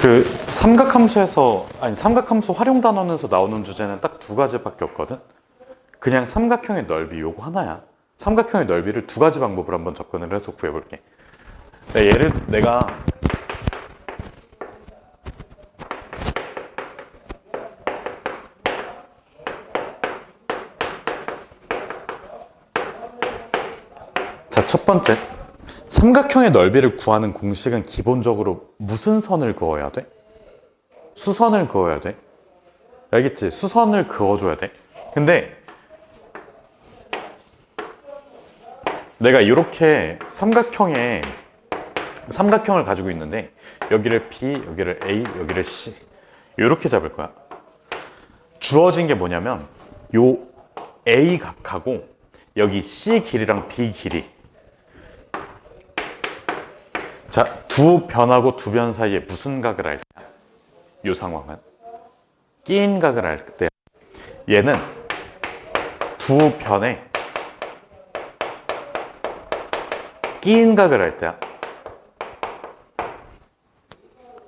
그 삼각함수에서 아니 삼각함수 활용 단원에서 나오는 주제는 딱 두 가지밖에 없거든. 그냥 삼각형의 넓이 요거 하나야. 삼각형의 넓이를 두 가지 방법으로 한번 접근을 해서 구해볼게. 내가 자, 첫 번째 삼각형의 넓이를 구하는 공식은 기본적으로 무슨 선을 그어야 돼? 수선을 그어야 돼. 알겠지? 수선을 그어줘야 돼. 근데 내가 이렇게 삼각형을 가지고 있는데 여기를 B, 여기를 A, 여기를 C 이렇게 잡을 거야. 주어진 게 뭐냐면 요 A 각하고 여기 C 길이랑 B 길이, 자, 두 변하고 두 변 사이에 무슨 각을 할 때야? 이 상황은 끼인 각을 할 때, 얘는 두 변에 끼인 각을 할 때야.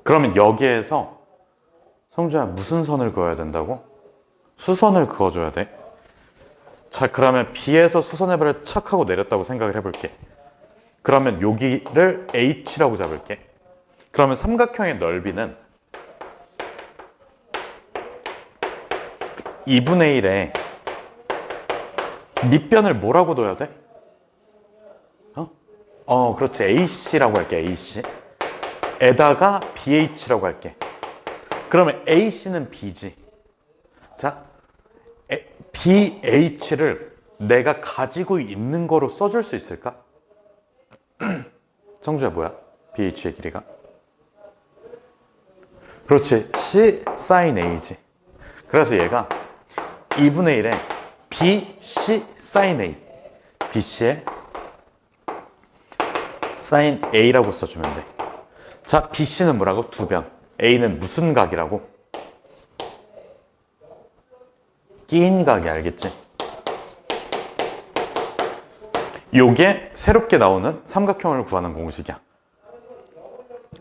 그러면 여기에서 성주야 무슨 선을 그어야 된다고? 수선을 그어줘야 돼. 자, 그러면 B에서 수선해발을 착 하고 내렸다고 생각을 해볼게. 그러면 여기를 H라고 잡을게. 그러면 삼각형의 넓이는 2분의 1에 밑변을 뭐라고 둬야 돼? 그렇지. AC라고 할게. AC. 에다가 BH라고 할게. 그러면 AC는 B지. 자, BH를 내가 가지고 있는 거로 써줄 수 있을까? 성주야 뭐야? BH의 길이가? 그렇지. C sin A지. 그래서 얘가 2분의 1에 BC sin A. BC의 sin A라고 써주면 돼. 자, BC는 뭐라고? 두 변. A는 무슨 각이라고? 끼인 각이, 알겠지? 요게 새롭게 나오는 삼각형을 구하는 공식이야.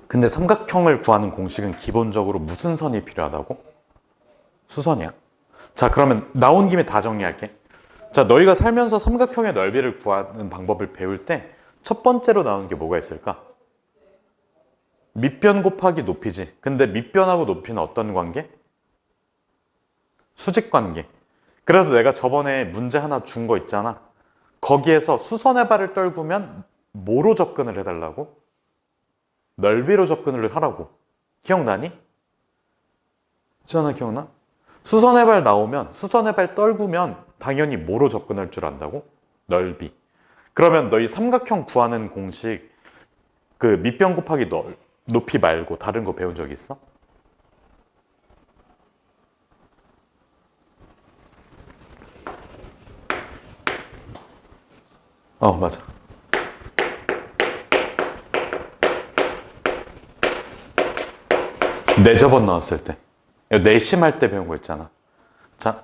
근데 삼각형을 구하는 공식은 기본적으로 무슨 선이 필요하다고? 수선이야. 자, 그러면 나온 김에 다 정리할게. 자, 너희가 살면서 삼각형의 넓이를 구하는 방법을 배울 때 첫 번째로 나오는 게 뭐가 있을까? 밑변 곱하기 높이지. 근데 밑변하고 높이는 어떤 관계? 수직 관계. 그래서 내가 저번에 문제 하나 준 거 있잖아. 거기에서 수선의 발을 떨구면 뭐로 접근을 해달라고? 넓이로 접근을 하라고. 기억나니? 지원아 기억나? 수선의 발 나오면 수선의 발 떨구면 당연히 뭐로 접근할 줄 안다고? 넓이. 그러면 너희 삼각형 구하는 공식 그 밑변 곱하기 높이 말고 다른 거 배운 적 있어? 맞아. 내저번 나왔을 때. 내심할 때 배운 거 있잖아. 자,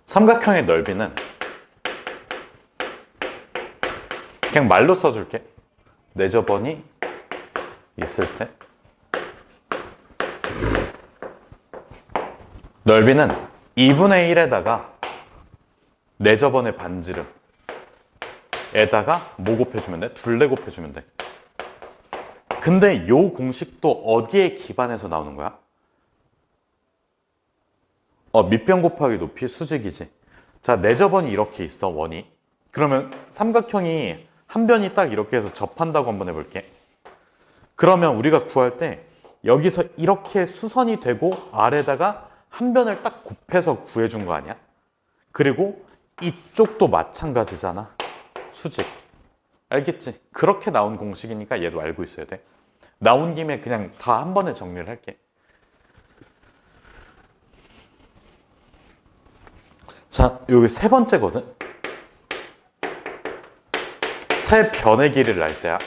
삼각형의 넓이는 그냥 말로 써줄게. 내저번이 있을 때 넓이는 2분의 1에다가 내저번의 반지름 에다가 뭐 곱해주면 돼? 둘레 곱해주면 돼. 근데 요 공식도 어디에 기반해서 나오는 거야? 밑변 곱하기 높이 수직이지. 자, 내저번이 이렇게 있어, 원이. 그러면 삼각형이 한 변이 딱 이렇게 해서 접한다고 한번 해볼게. 그러면 우리가 구할 때 여기서 이렇게 수선이 되고 아래다가 한 변을 딱 곱해서 구해준 거 아니야? 그리고 이쪽도 마찬가지잖아. 수직. 알겠지? 그렇게 나온 공식이니까 얘도 알고 있어야 돼. 나온 김에 그냥 다 한 번에 정리를 할게. 자, 여기 세 번째거든? 세 변의 길이를 알 때야.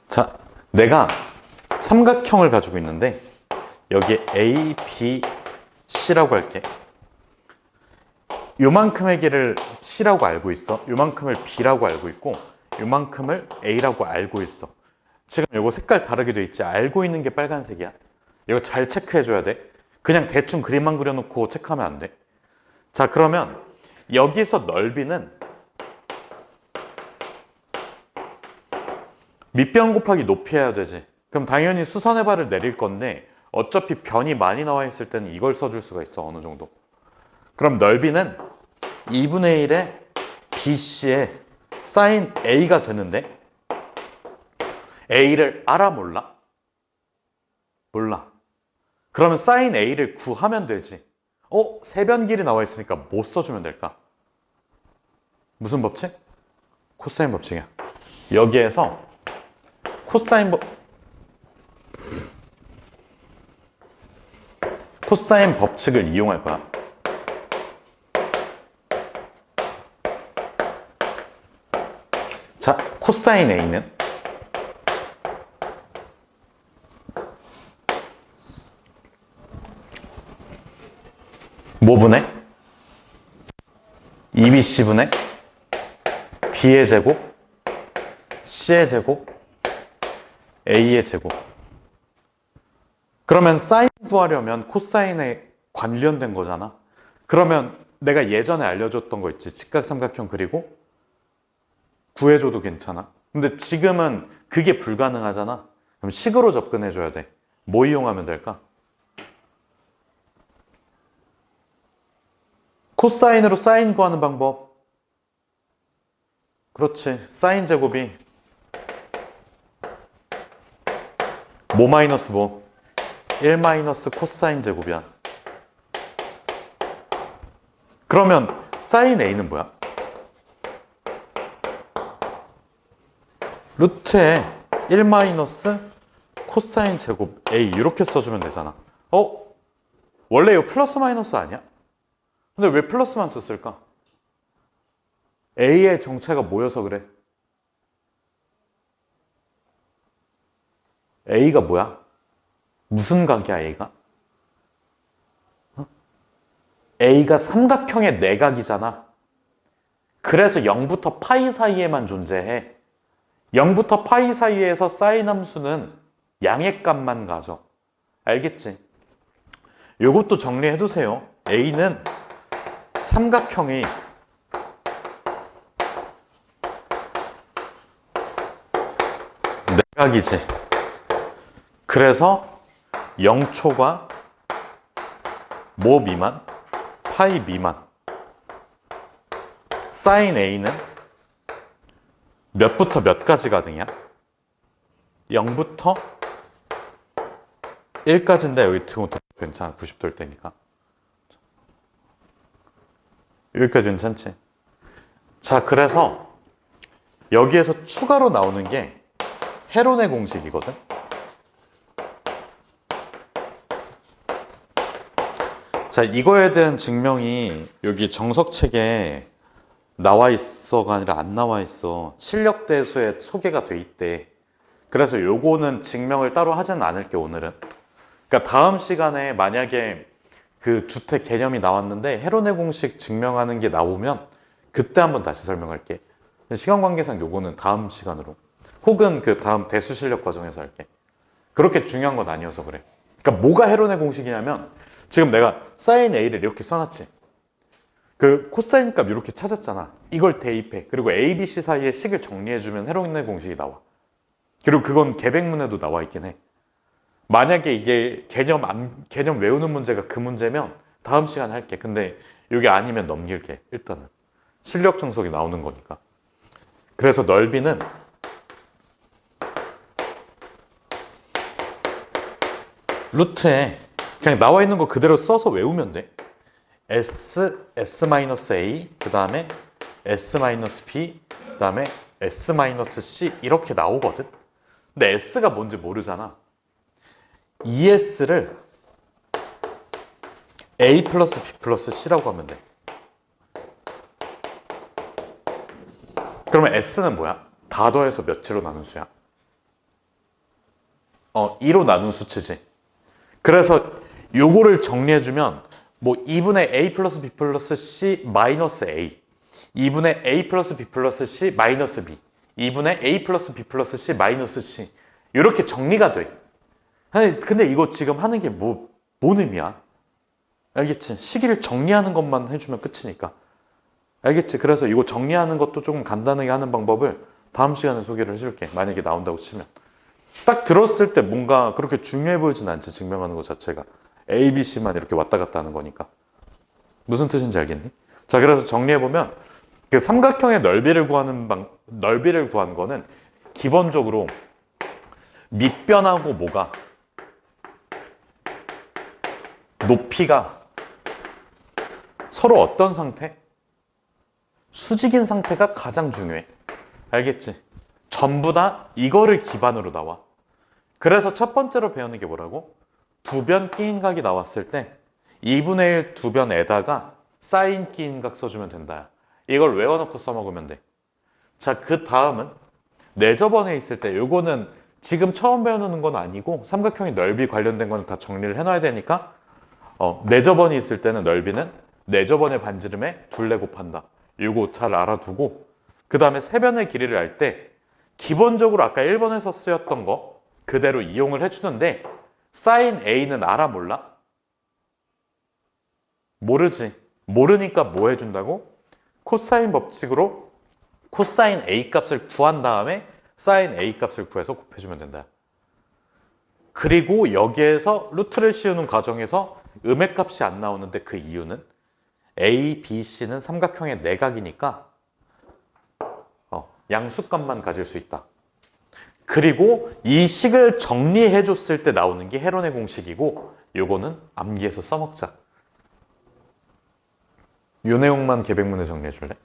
자, 내가 삼각형을 가지고 있는데 여기에 A, B, C라고 할게. 요만큼의 길을 C라고 알고 있어. 요만큼을 B라고 알고 있고 요만큼을 A라고 알고 있어. 지금 요거 색깔 다르게 돼 있지. 알고 있는 게 빨간색이야. 이거 잘 체크해 줘야 돼. 그냥 대충 그림만 그려놓고 체크하면 안 돼. 자, 그러면 여기서 넓이는 밑변 곱하기 높이 해야 되지. 그럼 당연히 수선의 발을 내릴 건데 어차피 변이 많이 나와 있을 때는 이걸 써줄 수가 있어. 어느 정도. 그럼 넓이는 2분의 1의 BC의 sin A가 되는데 A를 알아 몰라? 몰라. 그러면 sin A를 구하면 되지. 세변 길이 나와 있으니까 뭐 써주면 될까? 무슨 법칙? 코사인 법칙이야. 여기에서 코사인 법칙을 이용할 거야. 자, 코사인 A는 뭐분의? 2BC분의 B의 제곱, C의 제곱, A의 제곱. 그러면 사인 구하려면 코사인에 관련된 거잖아. 그러면 내가 예전에 알려줬던 거 있지. 직각삼각형 그리고 구해줘도 괜찮아. 근데 지금은 그게 불가능하잖아. 그럼 식으로 접근해줘야 돼. 뭐 이용하면 될까? 코사인으로 사인 구하는 방법. 그렇지. 사인 제곱이 뭐 마이너스 뭐? 1 마이너스 코사인 제곱이야. 그러면 사인 A는 뭐야? 루트에 1 마이너스 코사인 제곱 A 이렇게 써주면 되잖아. 원래 이거 플러스 마이너스 아니야? 근데 왜 플러스만 썼을까? A의 정체가 뭐여서 그래? A가 뭐야? 무슨 각이야, A가? A가 삼각형의 내각이잖아. 그래서 0부터 파이 사이에만 존재해. 0부터 파이 사이에서 사인 함수는 양의 값만 가져. 알겠지? 요것도 정리해 두세요. A는 삼각형이 내각이지. 그래서 0초가 뭐 미만? 파이 미만. 사인 A는 몇부터 몇까지 가능이야? 0부터 1까지인데 여기 등호도 괜찮아. 90도일 때니까. 여기까지 괜찮지? 자, 그래서 여기에서 추가로 나오는 게 헤론의 공식이거든? 자, 이거에 대한 증명이 여기 정석책에 나와 있어가 아니라 안 나와 있어. 실력대수에 소개가 돼 있대. 그래서 요거는 증명을 따로 하지는 않을게, 오늘은. 그러니까 다음 시간에 만약에 그 주택 개념이 나왔는데 헤론의 공식 증명하는 게 나오면 그때 한번 다시 설명할게. 시간 관계상 요거는 다음 시간으로. 혹은 그 다음 대수 실력 과정에서 할게. 그렇게 중요한 건 아니어서 그래. 그러니까 뭐가 헤론의 공식이냐면 지금 내가 사인 A를 이렇게 써놨지. 그 코사인 값 이렇게 찾았잖아. 이걸 대입해. 그리고 A, B, C 사이에 식을 정리해주면 헤론의 공식이 나와. 그리고 그건 계백문에도 나와 있긴 해. 만약에 이게 개념 외우는 문제가 그 문제면 다음 시간에 할게. 근데 이게 아니면 넘길게. 일단은 실력 정석이 나오는 거니까. 그래서 넓이는 루트에 그냥 나와 있는 거 그대로 써서 외우면 돼. S-A, 그 다음에 S-B, 그 다음에 S-C 이렇게 나오거든. 근데 S가 뭔지 모르잖아. ES를 A 플러스 B 플러스 C라고 하면 돼. 그러면 S는 뭐야? 다 더해서 몇으로 나눈 수야? 2로 나눈 수치지. 그래서 요거를 정리해주면 뭐 2분의 a 플러스 b 플러스 c 마이너스 a, 2분의 a 플러스 b 플러스 c 마이너스 b, 2분의 a 플러스 b 플러스 c 마이너스 c, 이렇게 정리가 돼. 아니, 근데 이거 지금 하는 게 뭔 의미야? 알겠지? 식을 정리하는 것만 해주면 끝이니까. 알겠지? 그래서 이거 정리하는 것도 조금 간단하게 하는 방법을 다음 시간에 소개를 해줄게. 만약에 나온다고 치면. 딱 들었을 때 뭔가 그렇게 중요해 보이진 않지, 증명하는 것 자체가. A, B, C만 이렇게 왔다 갔다 하는 거니까. 무슨 뜻인지 알겠니? 자, 그래서 정리해보면 그 삼각형의 넓이를 구하는 거는 기본적으로 밑변하고 뭐가? 높이가 서로 어떤 상태? 수직인 상태가 가장 중요해. 알겠지? 전부 다 이거를 기반으로 나와. 그래서 첫 번째로 배우는 게 뭐라고? 두변 끼인각이 나왔을 때 2분의 1 두변에다가 사인 끼인각 써주면 된다. 이걸 외워놓고 써먹으면 돼. 자, 그 다음은 내저번에 있을 때 요거는 지금 처음 배우는 건 아니고 삼각형의 넓이 관련된 거는 다 정리를 해놔야 되니까 내저번이 있을 때는 넓이는 내저번의 반지름에 둘레 곱한다. 요거 잘 알아두고 그 다음에 세변의 길이를 알 때 기본적으로 아까 1번에서 쓰였던 거 그대로 이용을 해주는데 사인 A는 알아 몰라? 모르지. 모르니까 뭐 해준다고? 코사인 법칙으로 코사인 A 값을 구한 다음에 사인 A 값을 구해서 곱해주면 된다. 그리고 여기에서 루트를 씌우는 과정에서 음의 값이 안 나오는데 그 이유는 A, B, C는 삼각형의 내각이니까 양수값만 가질 수 있다. 그리고 이 식을 정리해 줬을 때 나오는 게 헤론의 공식이고 요거는 암기해서 써먹자. 요 내용만 계백문에 정리해 줄래?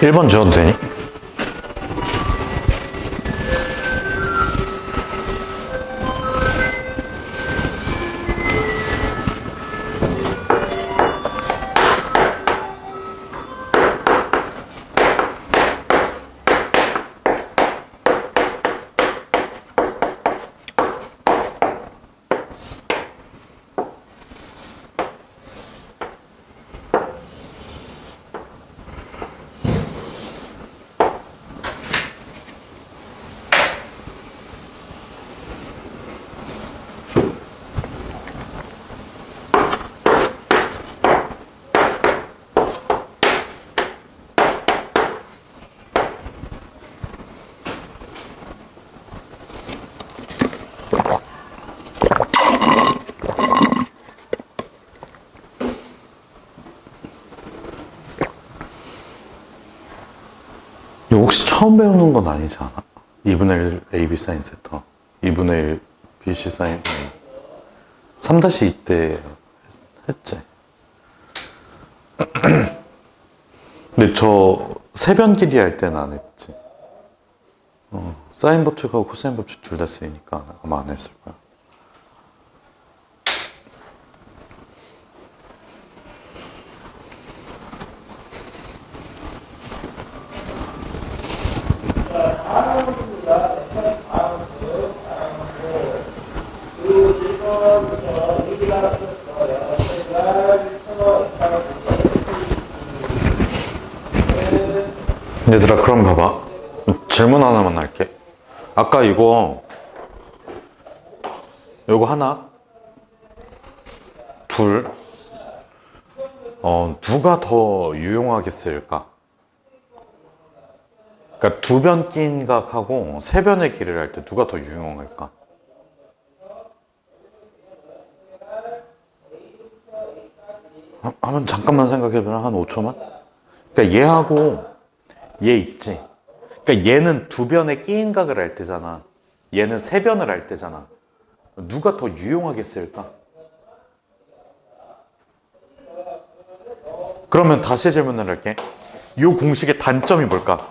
일 번 지워도 되니? 이거 혹시 처음 배우는 건 아니지 않아? 2분의 1 AB 사인 세타, 2분의 1 BC 사인 A. 3-2 때 했지. 근데 저 세변 길이 할 때는 안 했지. 사인 법칙하고 코사인 법칙 둘 다 쓰이니까 아마 안 했을 거야. 얘들아, 그럼 봐봐. 질문 하나만 할게. 아까 요거 하나, 둘, 누가 더 유용하겠을까? 그러니까 두 변 낀 각하고 세 변의 길을 할 때 누가 더 유용할까? 한번 잠깐만 생각해보면 한 5초만? 그러니까 얘하고 얘 있지? 그러니까 얘는 두 변의 끼인 각을 할 때잖아. 얘는 세 변을 할 때잖아. 누가 더 유용하겠을까? 그러면 다시 질문을 할게. 이 공식의 단점이 뭘까?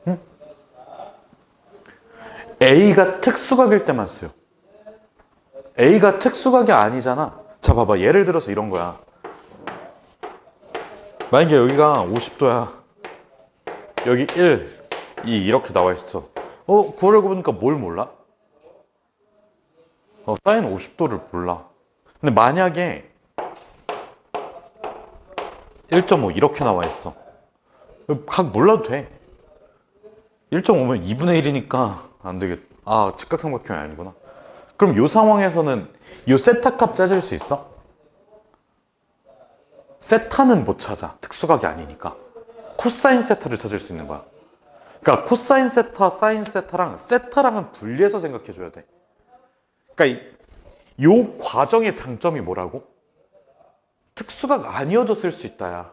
응? A가 특수각일 때만 써요. A가 특수각이 아니잖아. 자, 봐봐. 예를 들어서 이런 거야. 만약에 여기가 50도야. 여기 1, 2 이렇게 나와 있어. 구하려고 보니까 뭘 몰라? 사인 50도를 몰라. 근데 만약에 1.5 이렇게 나와 있어. 각 몰라도 돼. 1.5면 2분의 1이니까 안 되겠다. 아, 직각삼각형이 아니구나. 그럼 이 상황에서는 이 세타 값 찾을 수 있어? 세타는 못 찾아. 특수각이 아니니까. 코사인 세타를 찾을 수 있는 거야. 그러니까 코사인 세타, 사인 세타랑 세타랑은 분리해서 생각해 줘야 돼. 그러니까 이 과정의 장점이 뭐라고? 특수각 아니어도 쓸 수 있다야.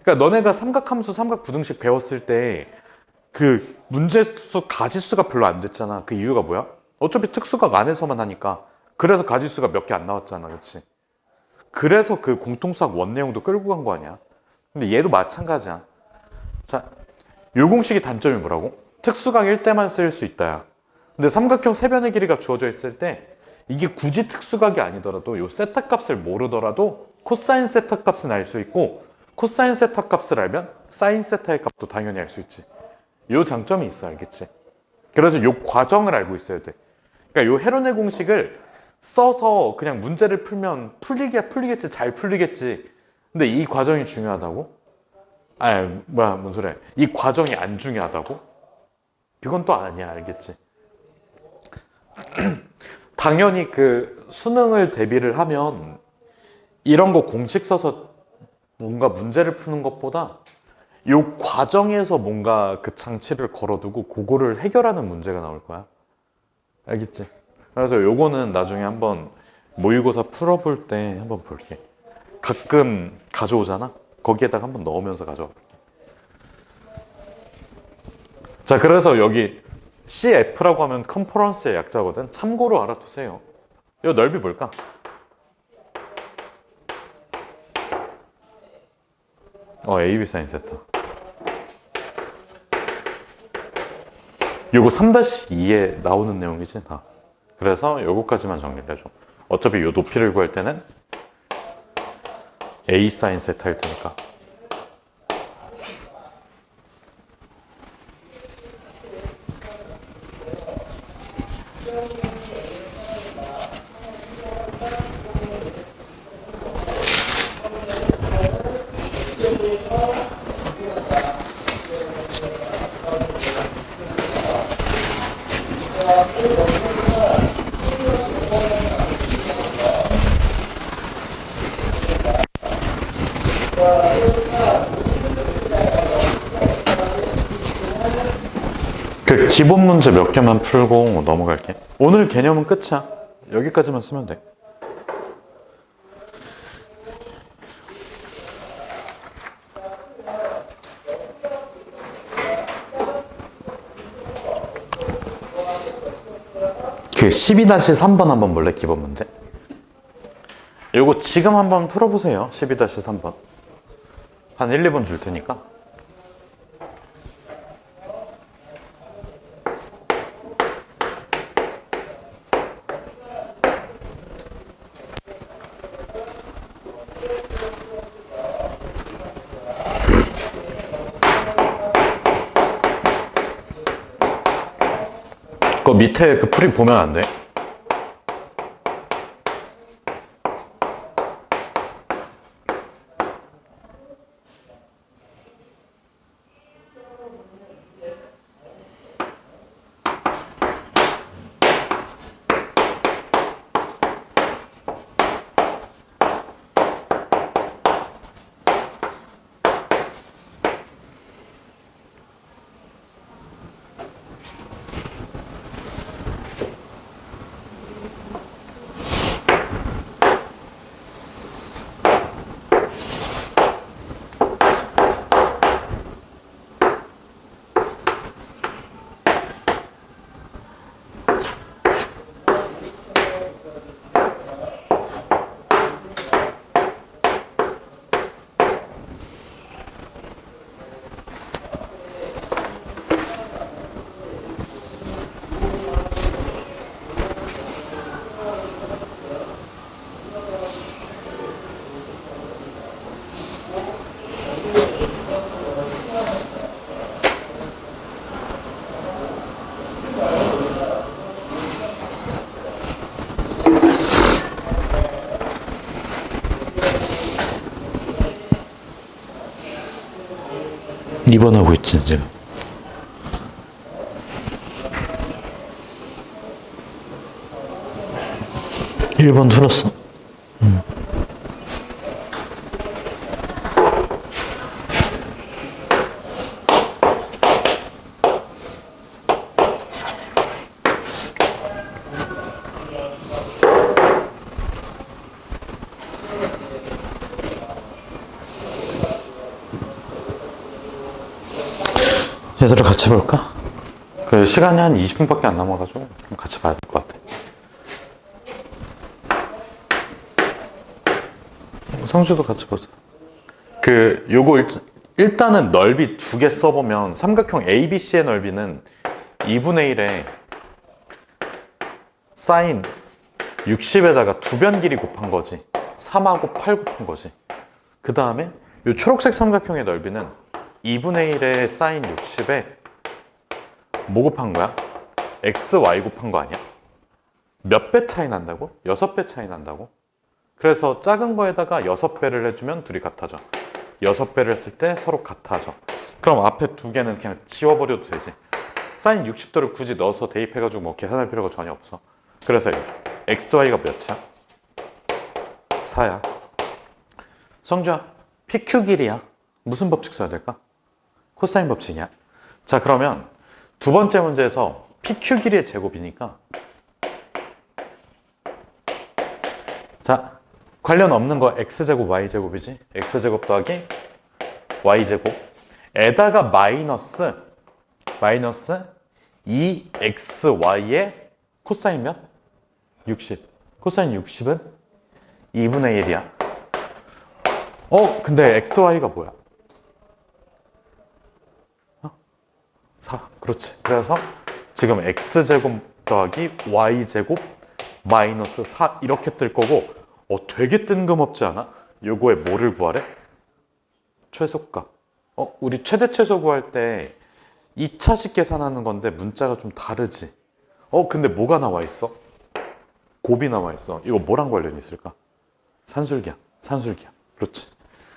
그러니까 너네가 삼각함수, 삼각부등식 배웠을 때 그 문제수 가지수가 별로 안 됐잖아. 그 이유가 뭐야? 어차피 특수각 안에서만 하니까. 그래서 가지수가 몇 개 안 나왔잖아. 그렇지? 그래서 그 공통수학 원 내용도 끌고 간 거 아니야? 근데 얘도 마찬가지야. 자, 요 공식의 단점이 뭐라고? 특수각일 때만 쓸 수 있다야. 근데 삼각형 세 변의 길이가 주어져 있을 때 이게 굳이 특수각이 아니더라도 요 세타 값을 모르더라도 코사인 세타 값은 알 수 있고, 코사인 세타 값을 알면 사인 세타의 값도 당연히 알 수 있지. 요 장점이 있어. 알겠지? 그래서 요 과정을 알고 있어야 돼. 그러니까 요 헤로네 공식을 써서 그냥 문제를 풀면 풀리겠지. 잘 풀리겠지. 근데 이 과정이 중요하다고? 아니, 뭔 소리야. 이 과정이 안 중요하다고? 그건 또 아니야. 알겠지? 당연히 그 수능을 대비를 하면 이런 거 공식 써서 뭔가 문제를 푸는 것보다 이 과정에서 뭔가 그 장치를 걸어두고 그거를 해결하는 문제가 나올 거야. 알겠지? 그래서 요거는 나중에 한번 모의고사 풀어볼 때 한번 볼게. 가끔 가져오잖아? 거기에다가 한번 넣으면서 가져와 볼게. 자, 그래서 여기 CF라고 하면 컨퍼런스의 약자거든. 참고로 알아두세요. 이 넓이 뭘까? AB 사인 세타. 요거 3-2에 나오는 내용이지 다. 그래서 요거까지만 정리를 해줘. 어차피 요 높이를 구할 때는 A 사인 세타일 테니까. 그 기본 문제 몇 개만 풀고 넘어갈게. 오늘 개념은 끝이야. 여기까지만 쓰면 돼. 12-3번 한번 볼래? 기본 문제. 요거 지금 한번 풀어보세요. 12-3번. 한 1, 2분 줄 테니까. 그 밑에 그 풀이 보면 안 돼. 이번 하고 있지 지금. 일 번 틀었어. 얘들아 같이 볼까? 그 시간이 한 20분밖에 안 남아가지고 좀 같이 봐야 될 것 같아. 성주도 같이 보자. 그 요거 일단은 넓이 두 개 써보면 삼각형 ABC의 넓이는 2분의 1에 사인 60에다가 두 변 길이 곱한 거지. 3하고 8 곱한 거지. 그 다음에 요 초록색 삼각형의 넓이는 2분의 1에 사인 60에 뭐 곱한 거야? x, y 곱한 거 아니야? 몇 배 차이 난다고? 6배 차이 난다고? 그래서 작은 거에다가 6배를 해주면 둘이 같아져. 6배를 했을 때 서로 같아져. 그럼 앞에 두 개는 그냥 지워버려도 되지. 사인 60도를 굳이 넣어서 대입해가지고 뭐 계산할 필요가 전혀 없어. 그래서 x, y가 몇이야? 4야. 성주야, PQ 길이야. 무슨 법칙 써야 될까? 코사인 법칙이야. 자, 그러면 두 번째 문제에서 PQ 길이의 제곱이니까, 자, 관련 없는 거 x제곱 y제곱이지. x제곱 더하기 y제곱 에다가 마이너스 2xy의 코사인 몇? 60. 코사인 60은 2분의 1이야. 근데 xy가 뭐야? 4. 그렇지. 그래서 지금 x제곱 더하기 y제곱 마이너스 4 이렇게 뜰 거고, 되게 뜬금없지 않아? 요거에 뭐를 구하래? 최소값. 우리 최대 최소 구할 때 2차식 계산하는 건데 문자가 좀 다르지. 근데 뭐가 나와 있어? 곱이 나와 있어. 이거 뭐랑 관련이 있을까? 산술기야. 그렇지.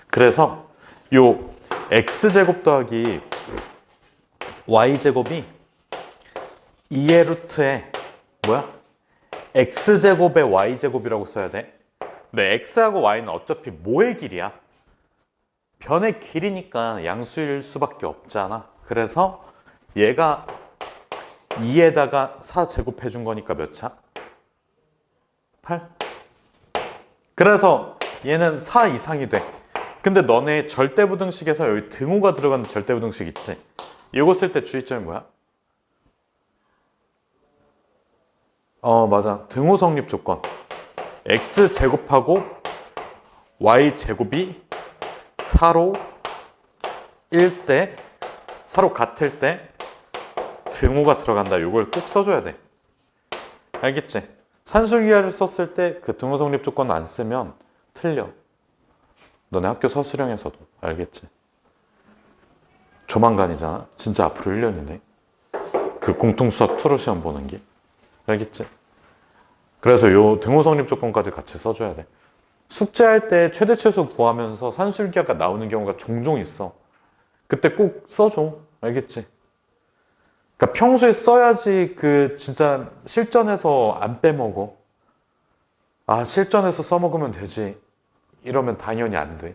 그래서 요 x제곱 더하기 y제곱이 2의 루트에 뭐야? x제곱의 y제곱이라고 써야 돼. 근데 x하고 y는 어차피 뭐의 길이야? 변의 길이니까 양수일 수밖에 없잖아. 그래서 얘가 2에다가 4 제곱해 준 거니까 몇 차? 8. 그래서 얘는 4 이상이 돼. 근데 너네 절대부등식에서 여기 등호가 들어가는 절대부등식 있지? 이거 쓸 때 주의점이 뭐야? 맞아. 등호 성립 조건. x제곱하고 y제곱이 4로 1대 4로 같을 때 등호가 들어간다. 이걸 꼭 써줘야 돼. 알겠지? 산술기하를 썼을 때 그 등호 성립 조건 안 쓰면 틀려. 너네 학교 서술형에서도. 알겠지? 조만간이잖아. 진짜 앞으로 1년이네. 그 공통수학 투로 시험 보는 게. 알겠지? 그래서 요 등호 성립 조건까지 같이 써줘야 돼. 숙제할 때 최대 최소 구하면서 산술기하가 나오는 경우가 종종 있어. 그때 꼭 써줘. 알겠지? 그러니까 평소에 써야지 그 진짜 실전에서 안 빼먹어. 아, 실전에서 써먹으면 되지. 이러면 당연히 안 돼.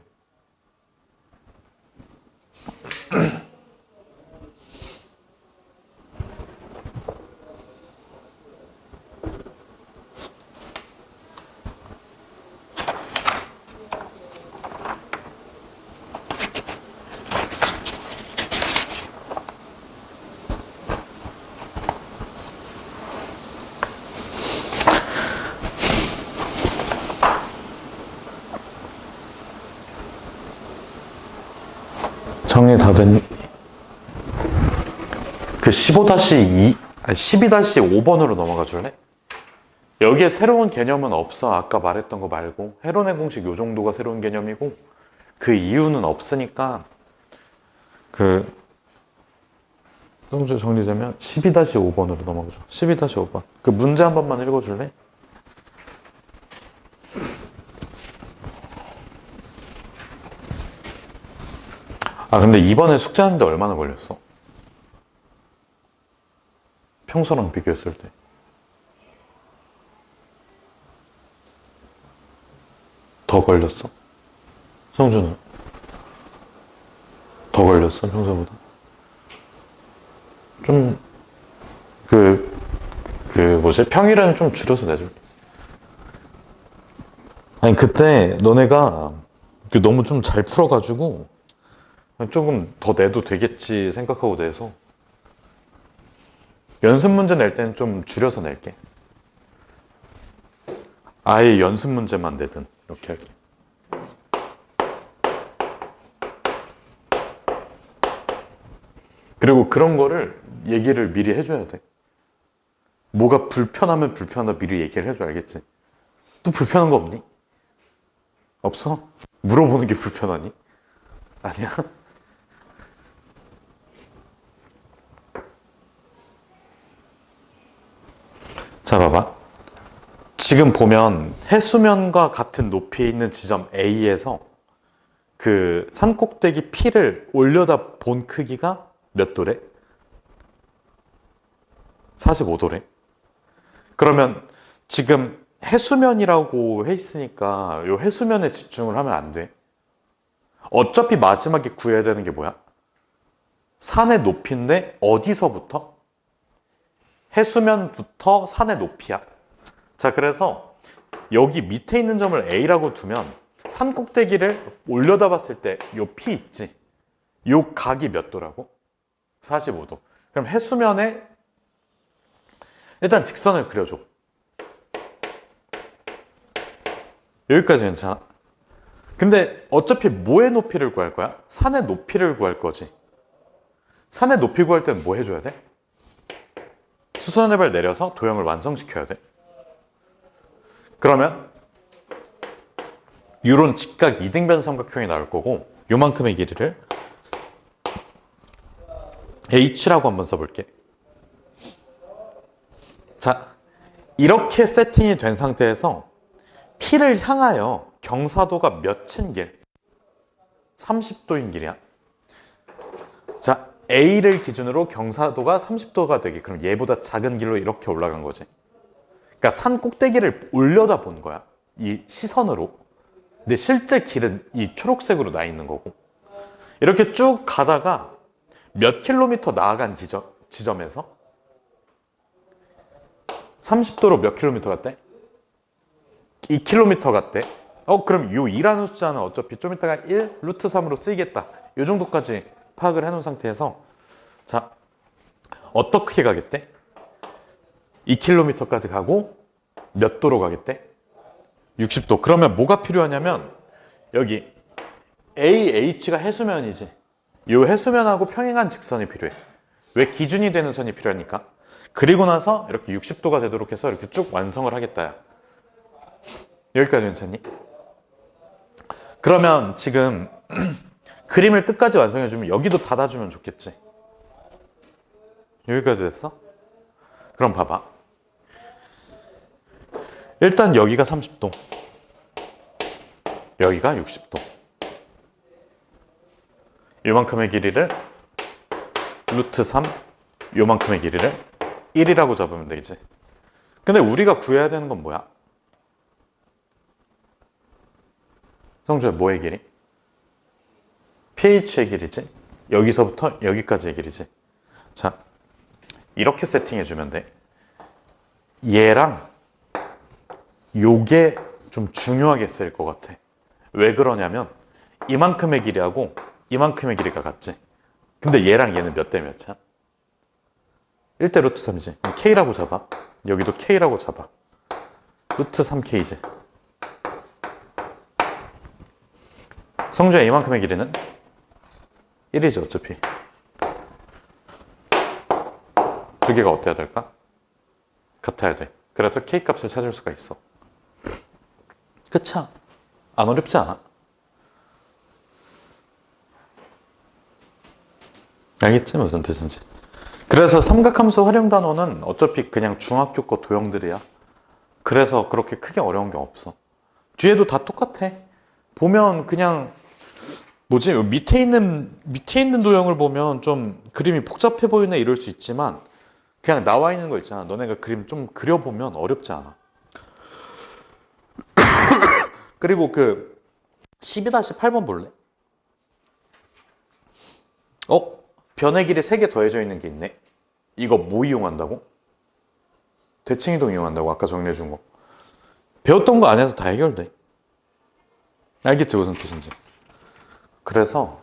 정리 다 됐니? 그 15-2, 아니 12-5번으로 넘어가 줄래? 여기에 새로운 개념은 없어. 아까 말했던 거 말고. 헤론의 공식 요 정도가 새로운 개념이고 그 이유는 없으니까 그 성주 정리되면 12-5번으로 넘어가죠. 12-5번. 그 문제 한 번만 읽어줄래? 아, 근데 이번에 숙제하는데 얼마나 걸렸어? 평소랑 비교했을 때. 더 걸렸어? 성준은? 더 걸렸어? 평소보다? 좀, 뭐지? 평일에는 좀 줄여서 내줄게. 아니, 그때 너네가 너무 좀 잘 풀어가지고 조금 더 내도 되겠지 생각하고 내서 연습 문제 낼 때는 좀 줄여서 낼게. 아예 연습 문제만 내든 이렇게 할게. 그리고 그런 거를 얘기를 미리 해줘야 돼. 뭐가 불편하면 불편하다 미리 얘기를 해줘. 알겠지? 또 불편한 거 없니? 없어? 물어보는 게 불편하니? 아니야? 자, 봐봐. 지금 보면 해수면과 같은 높이에 있는 지점 A에서 그 산꼭대기 P를 올려다 본 크기가 몇 도래? 45도래. 그러면 지금 해수면이라고 해 있으니까 이 해수면에 집중을 하면 안 돼. 어차피 마지막에 구해야 되는 게 뭐야? 산의 높이인데 어디서부터? 해수면부터 산의 높이야. 자, 그래서 여기 밑에 있는 점을 A라고 두면 산 꼭대기를 올려다 봤을 때 요 P 있지? 요 각이 몇 도라고? 45도. 그럼 해수면에 일단 직선을 그려줘. 여기까지 괜찮아? 근데 어차피 뭐의 높이를 구할 거야? 산의 높이를 구할 거지. 산의 높이 구할 때는 뭐 해줘야 돼? 수선의 발 내려서 도형을 완성시켜야 돼. 그러면 이런 직각 이등변 삼각형이 나올 거고 요만큼의 길이를 H라고 한번 써볼게. 자, 이렇게 세팅이 된 상태에서 P를 향하여 경사도가 몇인 길? 30도인 길이야. 자, A를 기준으로 경사도가 30도가 되게, 그럼 얘보다 작은 길로 이렇게 올라간 거지. 그러니까 산 꼭대기를 올려다 본 거야. 이 시선으로. 근데 실제 길은 이 초록색으로 나 있는 거고. 이렇게 쭉 가다가 몇 킬로미터 나아간 지점에서 30도로 몇 킬로미터 갔대? 2킬로미터 갔대. 그럼 요 2라는 숫자는 어차피 좀 이따가 1 루트 3으로 쓰이겠다. 요 정도까지 파악을 해놓은 상태에서 자, 어떻게 가겠대? 2km까지 가고 몇 도로 가겠대? 60도. 그러면 뭐가 필요하냐면 여기 AH가 해수면이지. 이 해수면하고 평행한 직선이 필요해. 왜? 기준이 되는 선이 필요하니까. 그리고 나서 이렇게 60도가 되도록 해서 이렇게 쭉 완성을 하겠다. 여기까지 괜찮니? 그러면 지금 그림을 끝까지 완성해주면 여기도 닫아주면 좋겠지. 여기까지 됐어? 그럼 봐봐. 일단 여기가 30도, 여기가 60도. 요만큼의 길이를 루트 3, 요만큼의 길이를 1이라고 잡으면 되겠지. 근데 우리가 구해야 되는 건 뭐야? 성주야, 뭐의 길이? pH의 길이지. 여기서부터 여기까지의 길이지. 자, 이렇게 세팅해주면 돼. 얘랑 요게 좀 중요하게 쓰일 것 같아. 왜 그러냐면 이만큼의 길이하고 이만큼의 길이가 같지. 근데 얘랑 얘는 몇 대 몇이야? 1대 루트 3이지. 그럼 K라고 잡아. 여기도 K라고 잡아. 루트 3K지. 성주야, 이만큼의 길이는 1이지 어차피. 두 개가 어때야 될까? 같아야 돼. 그래서 K 값을 찾을 수가 있어. 그치? 안 어렵지 않아? 알겠지? 무슨 뜻인지. 그래서 삼각함수 활용 단어는 어차피 그냥 중학교 거 도형들이야. 그래서 그렇게 크게 어려운 게 없어. 뒤에도 다 똑같아. 보면 그냥 뭐지? 밑에 있는 도형을 보면 좀 그림이 복잡해 보이네 이럴 수 있지만 그냥 나와 있는 거 있잖아. 너네가 그림 좀 그려보면 어렵지 않아. 그리고 그 12-8번 볼래? 변의 길이 3개 더해져 있는 게 있네. 이거 뭐 이용한다고? 대칭이동 이용한다고. 아까 정리해 준 거. 배웠던 거 안에서 다 해결돼. 알겠지? 무슨 뜻인지. 그래서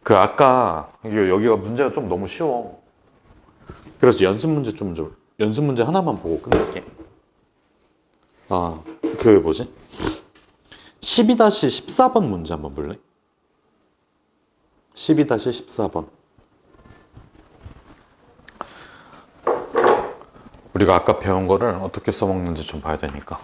그 아까 여기가 문제가 좀 너무 쉬워. 그래서 연습 문제 하나만 보고 끝낼게. 그 뭐지? 12-14번 문제 한번 볼래? 12-14번. 우리가 아까 배운 거를 어떻게 써먹는지 좀 봐야 되니까.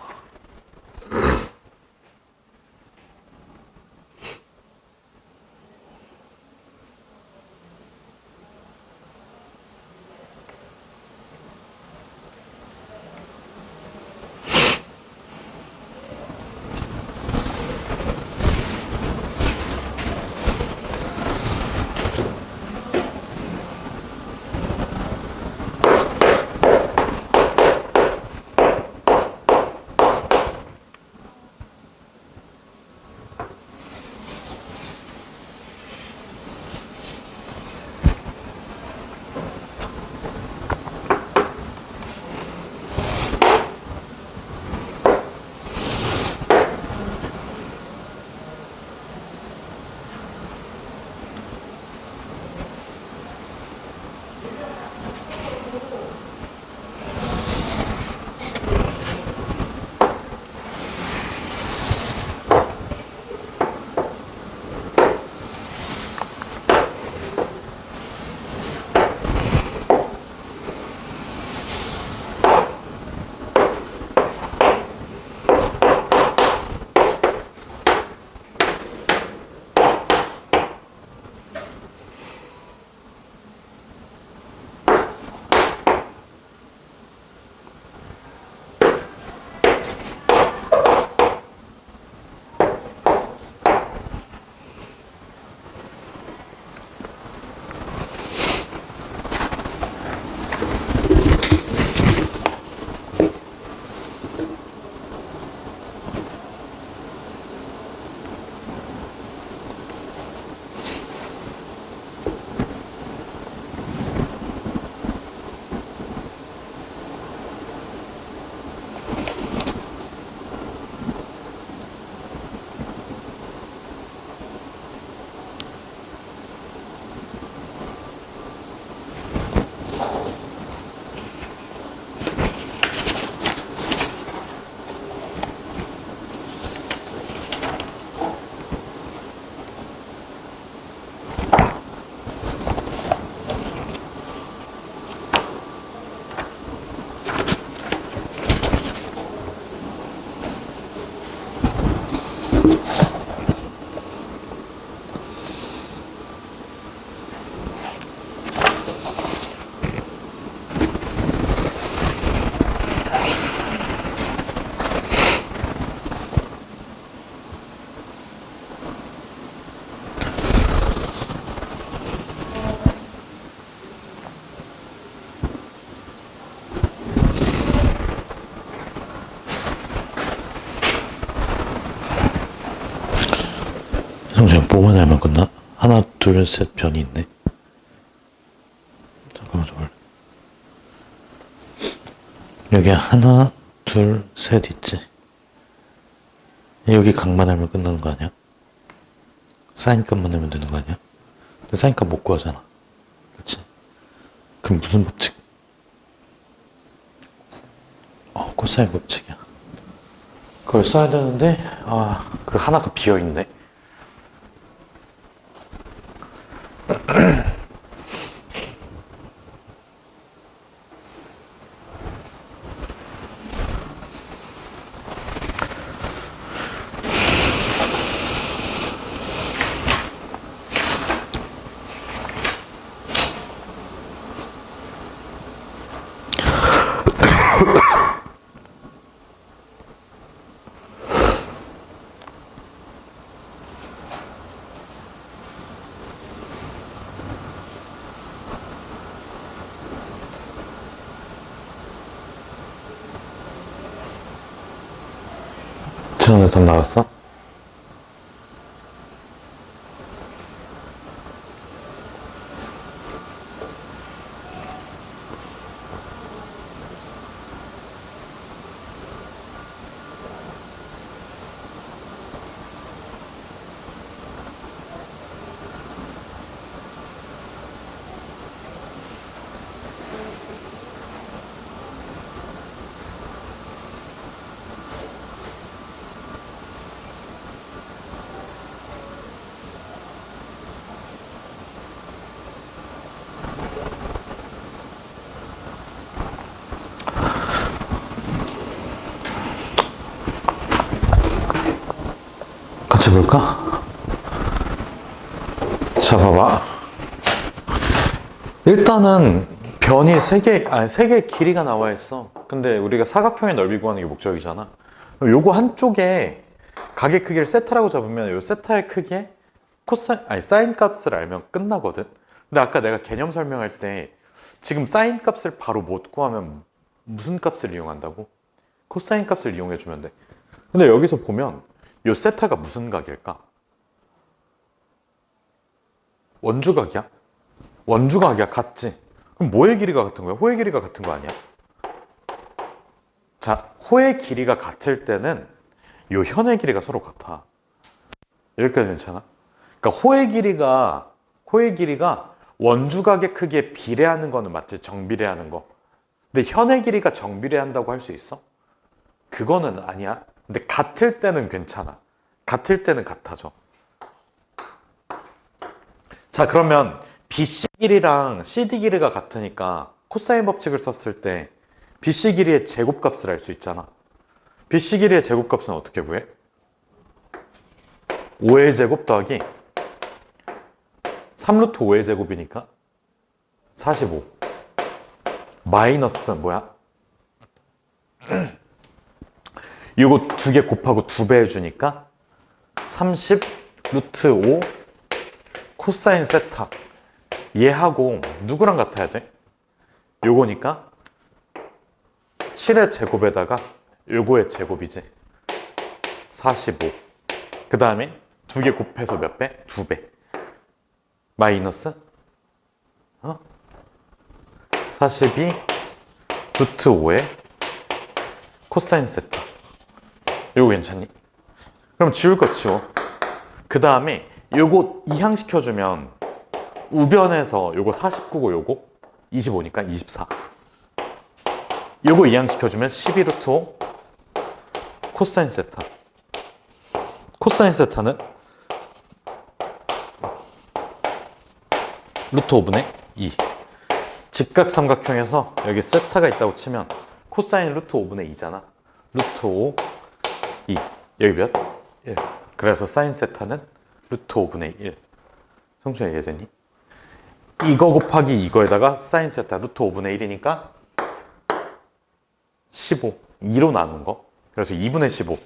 잠시만, 뭐만 알면 끝나? 하나, 둘, 셋 변이 있네. 잠깐만, 좀. 여기 하나, 둘, 셋 있지? 여기 각만 알면 끝나는 거 아니야? 사인값만 알면 되는 거 아니야? 근데 사인값 못 구하잖아. 그치? 그럼 무슨 법칙? 코사인 법칙이야. 그걸 써야 되는데, 그 하나가 비어있네. 지난해 답 나왔어? 같이 볼까? 자, 봐봐. 일단은 변이 세 개의 길이가 나와 있어. 근데 우리가 사각형의 넓이 구하는 게 목적이잖아. 그럼 요거 한쪽에 각의 크기를 세타라고 잡으면 요 세타의 크기에 사인 값을 알면 끝나거든. 근데 아까 내가 개념 설명할 때 지금 사인 값을 바로 못 구하면 무슨 값을 이용한다고? 코사인 값을 이용해 주면 돼. 근데 여기서 보면 요 세타가 무슨 각일까? 원주각이야? 원주각이야, 같지? 그럼 뭐의 길이가 같은 거야? 호의 길이가 같은 거 아니야? 자, 호의 길이가 같을 때는 요 현의 길이가 서로 같아. 여기까지 괜찮아? 그러니까 호의 길이가 원주각의 크기에 비례하는 거는 맞지? 정비례하는 거. 근데 현의 길이가 정비례한다고 할 수 있어? 그거는 아니야. 근데 같을 때는 괜찮아. 같을 때는 같아져. 자, 그러면 BC 길이랑 CD 길이가 같으니까 코사인 법칙을 썼을 때 BC 길이의 제곱값을 알 수 있잖아. BC 길이의 제곱값은 어떻게 구해? 5의 제곱 더하기 3루트 5의 제곱이니까 45 마이너스 뭐야? 이거 두 개 곱하고 2배 해주니까 30 루트 5 코사인 세타. 얘하고 누구랑 같아야 돼? 요거니까 7의 제곱에다가 요거의 제곱이지. 45. 그 다음에 두 개 곱해서 몇 배? 2배. 마이너스 42 루트 5의 코사인 세타. 요거 괜찮니? 그럼 지울 거 지워. 그 다음에 요거 이항시켜주면 우변에서 요거 49고 요거 25니까 24. 요거 이항시켜주면 12 루트 5 코사인 세타. 코사인 세타는 루트 5분의 2. 직각삼각형에서 여기 세타가 있다고 치면 코사인 루트 5분의 2잖아. 루트 5, 2. 여기 몇? 1. 그래서 사인 세타는 루트 5분의 1. 성준아 이해되니? 이거 곱하기 이거에다가 사인 세타 루트 5분의 1이니까 15. 2로 나눈 거. 그래서 2분의 15.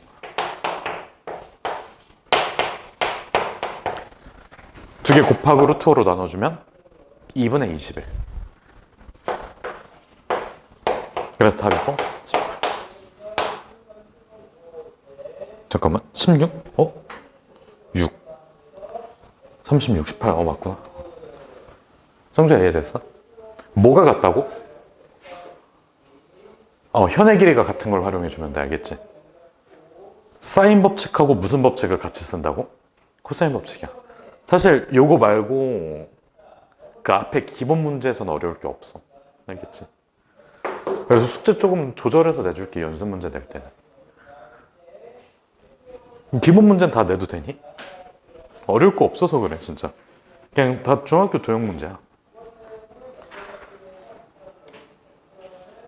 두 개 곱하고 루트 5로 나눠주면 2분의 21. 그래서 답이 18. 잠깐만, 16? 6. 30, 68. 맞구나. 성주야, 이해됐어? 뭐가 같다고? 현의 길이가 같은 걸 활용해주면 돼. 알겠지? 사인 법칙하고 무슨 법칙을 같이 쓴다고? 코사인 법칙이야. 사실 요거 말고 그 앞에 기본 문제에서는 어려울 게 없어. 알겠지? 그래서 숙제 조금 조절해서 내줄게. 연습 문제 낼 때는. 기본 문제는 다 내도 되니? 어려울 거 없어서 그래 진짜. 그냥 다 중학교 도형 문제야.